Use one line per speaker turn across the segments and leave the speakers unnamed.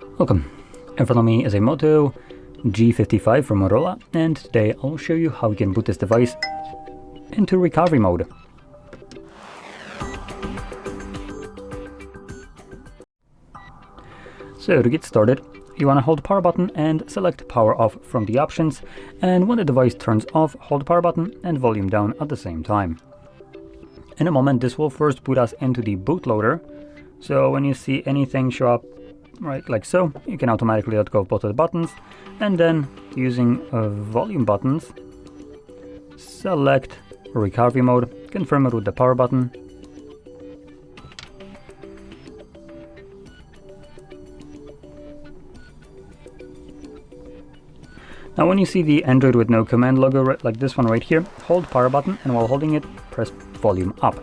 Welcome. In front of me is a Moto G55 from Motorola, and today I'll show you how you can boot this device into recovery mode. So to get started, you want to hold the power button and select power off from the options, and when the device turns off, hold the power button and volume down at the same time. In a moment, this will first boot us into the bootloader, so when you see anything show up right like so, you can automatically let go of both of the buttons, and then using volume buttons, select recovery mode, confirm it with the power button, now when you see the Android with no command logo like this one right here, hold power button, and while holding it, press volume up.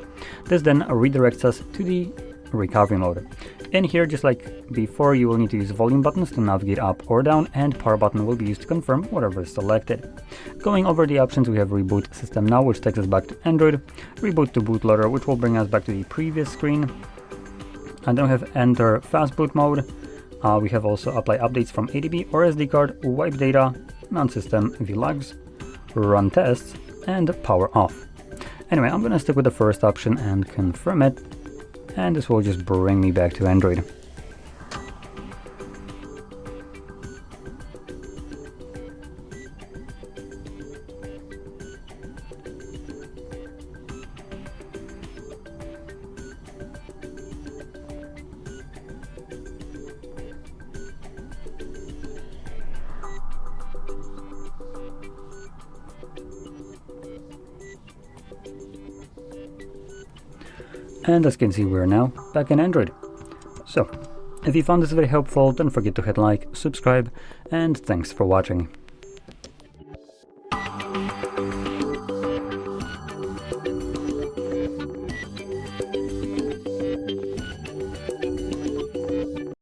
This then redirects us to the recovery mode. In here, just like before, you will need to use volume buttons to navigate up or down, and power button will be used to confirm whatever is selected. Going over the options, we have Reboot System Now, which takes us back to Android, Reboot to bootloader, which will bring us back to the previous screen, and then we have Enter Fast Boot Mode. We have also Apply Updates from ADB or SD card, Wipe Data, Mount System, Vlogs, Run Tests, and Power Off. Anyway, I'm gonna stick with the first option and confirm it, and this will just bring me back to Android. And as you can see, we're now back in Android. So, if you found this very helpful, don't forget to hit like, subscribe, and thanks for watching.